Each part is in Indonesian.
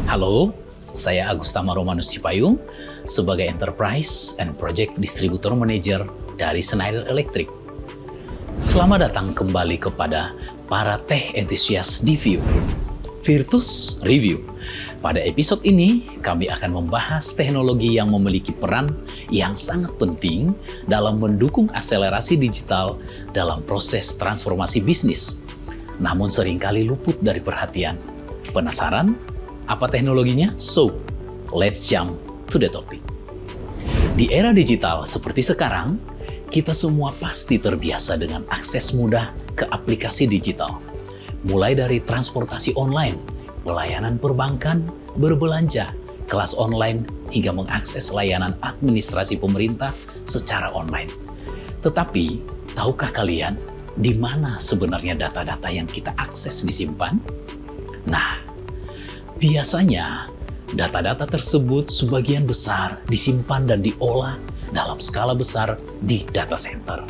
Halo, saya Agustama Romanus Sipayung sebagai Enterprise and Project Distributor Manager dari Schneider Electric. Selamat datang kembali kepada para tech entusias di View, Virtus Review. Pada episode ini, kami akan membahas teknologi yang memiliki peran yang sangat penting dalam mendukung akselerasi digital dalam proses transformasi bisnis, namun seringkali luput dari perhatian. Penasaran? Apa teknologinya? So, let's jump to the topic. Di era digital seperti sekarang, kita semua pasti terbiasa dengan akses mudah ke aplikasi digital. Mulai dari transportasi online, pelayanan perbankan, berbelanja, kelas online, hingga mengakses layanan administrasi pemerintah secara online. Tetapi, tahukah kalian di mana sebenarnya data-data yang kita akses disimpan? Nah, biasanya, data-data tersebut sebagian besar disimpan dan diolah dalam skala besar di data center.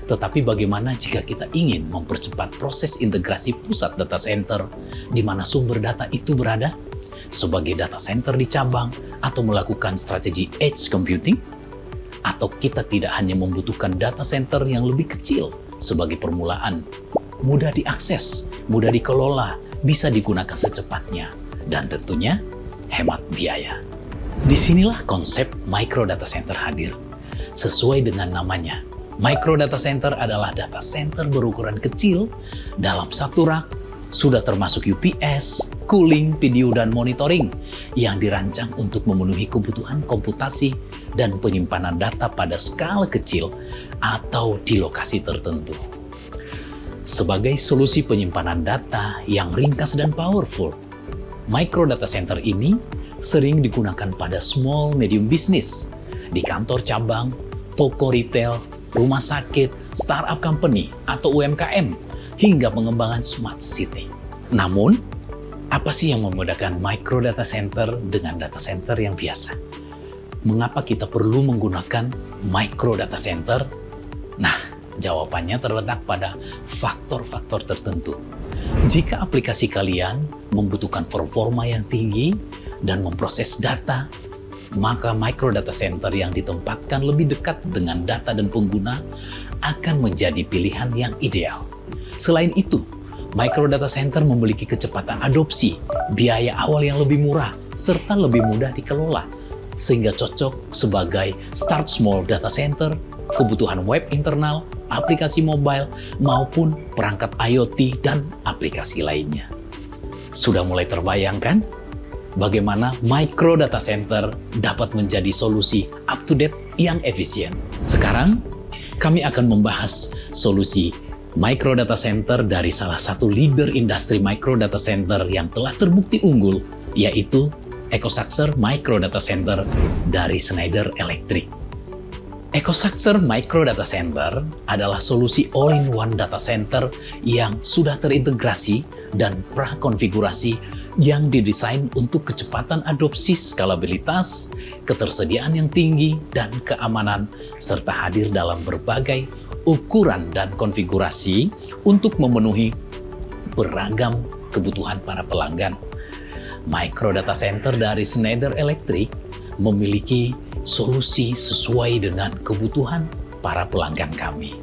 Tetapi bagaimana jika kita ingin mempercepat proses integrasi pusat data center di mana sumber data itu berada? Sebagai data center di cabang atau melakukan strategi edge computing? Atau kita tidak hanya membutuhkan data center yang lebih kecil sebagai permulaan, mudah diakses, mudah dikelola, bisa digunakan secepatnya, dan tentunya hemat biaya. Disinilah konsep micro data center hadir. Sesuai dengan namanya, micro data center adalah data center berukuran kecil dalam satu rak, sudah termasuk UPS, cooling, video, dan monitoring yang dirancang untuk memenuhi kebutuhan komputasi dan penyimpanan data pada skala kecil atau di lokasi tertentu. Sebagai solusi penyimpanan data yang ringkas dan powerful, micro data center ini sering digunakan pada small medium business, di kantor cabang, toko retail, rumah sakit, startup company, atau UMKM, hingga pengembangan smart city. Namun, apa sih yang membedakan micro data center dengan data center yang biasa? Mengapa kita perlu menggunakan micro data center? Nah, jawabannya terletak pada faktor-faktor tertentu. Jika aplikasi kalian membutuhkan performa yang tinggi dan memproses data, maka micro data center yang ditempatkan lebih dekat dengan data dan pengguna akan menjadi pilihan yang ideal. Selain itu, micro data center memiliki kecepatan adopsi, biaya awal yang lebih murah, serta lebih mudah dikelola, sehingga cocok sebagai start small data center, kebutuhan web internal, aplikasi mobile, maupun perangkat IoT dan aplikasi lainnya. Sudah mulai terbayangkan bagaimana micro data center dapat menjadi solusi up-to-date yang efisien? Sekarang, kami akan membahas solusi micro data center dari salah satu leader industri micro data center yang telah terbukti unggul, yaitu EcoStruxure Micro Data Center dari Schneider Electric. EcoStruxure Micro Data Center adalah solusi all-in-one data center yang sudah terintegrasi dan prakonfigurasi yang didesain untuk kecepatan adopsi, skalabilitas, ketersediaan yang tinggi, dan keamanan, serta hadir dalam berbagai ukuran dan konfigurasi untuk memenuhi beragam kebutuhan para pelanggan. Micro Data Center dari Schneider Electric memiliki solusi sesuai dengan kebutuhan para pelanggan kami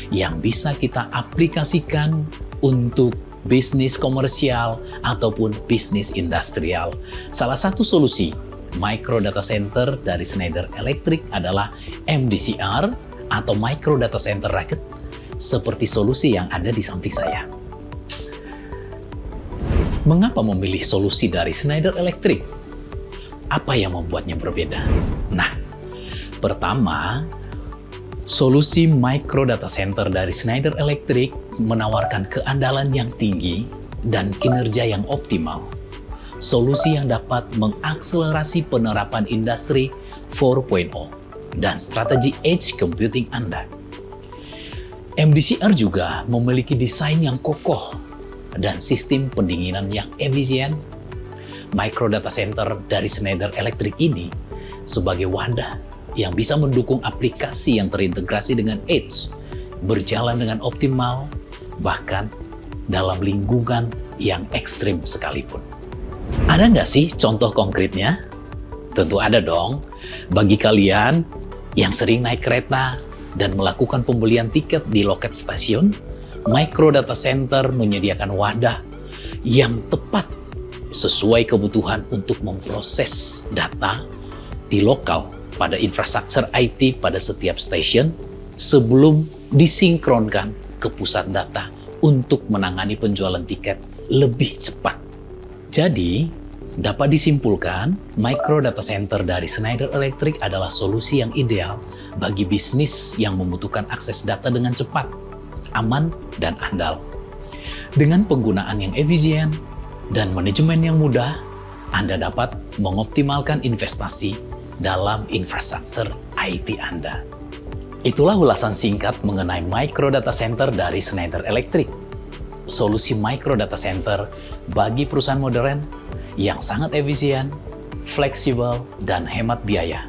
yang bisa kita aplikasikan untuk bisnis komersial ataupun bisnis industrial. Salah satu solusi micro data center dari Schneider Electric adalah MDCR atau Micro Data Center Racket, seperti solusi yang ada di samping saya. Mengapa memilih solusi dari Schneider Electric? Apa yang membuatnya berbeda? Nah, pertama, solusi micro data center dari Schneider Electric menawarkan keandalan yang tinggi dan kinerja yang optimal. Solusi yang dapat mengakselerasi penerapan industri 4.0 dan strategi edge computing Anda. MDCR juga memiliki desain yang kokoh dan sistem pendinginan yang efisien. Micro data center dari Schneider Electric ini sebagai wadah yang bisa mendukung aplikasi yang terintegrasi dengan edge, berjalan dengan optimal, bahkan dalam lingkungan yang ekstrim sekalipun. Ada nggak sih contoh konkretnya? Tentu ada dong. Bagi kalian yang sering naik kereta dan melakukan pembelian tiket di loket stasiun, Micro Data Center menyediakan wadah yang tepat sesuai kebutuhan untuk memproses data di lokal pada infrastruktur IT pada setiap stasiun sebelum disinkronkan ke pusat data untuk menangani penjualan tiket lebih cepat. Jadi, dapat disimpulkan, Micro Data Center dari Schneider Electric adalah solusi yang ideal bagi bisnis yang membutuhkan akses data dengan cepat, aman, dan andal. Dengan penggunaan yang efisien dan manajemen yang mudah, Anda dapat mengoptimalkan investasi dalam infrastruktur IT Anda. Itulah ulasan singkat mengenai Micro Data Center dari Schneider Electric. Solusi Micro Data Center bagi perusahaan modern yang sangat efisien, fleksibel, dan hemat biaya.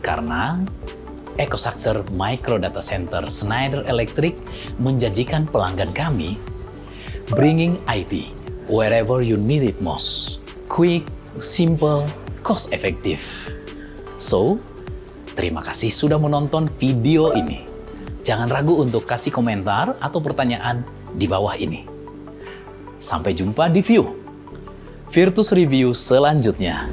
Karena ekosistem Micro Data Center Schneider Electric menjanjikan pelanggan kami bringing IT wherever you need it most. Quick, simple, cost effective. So, terima kasih sudah menonton video ini. Jangan ragu untuk kasih komentar atau pertanyaan di bawah ini. Sampai jumpa di Virtus Review selanjutnya.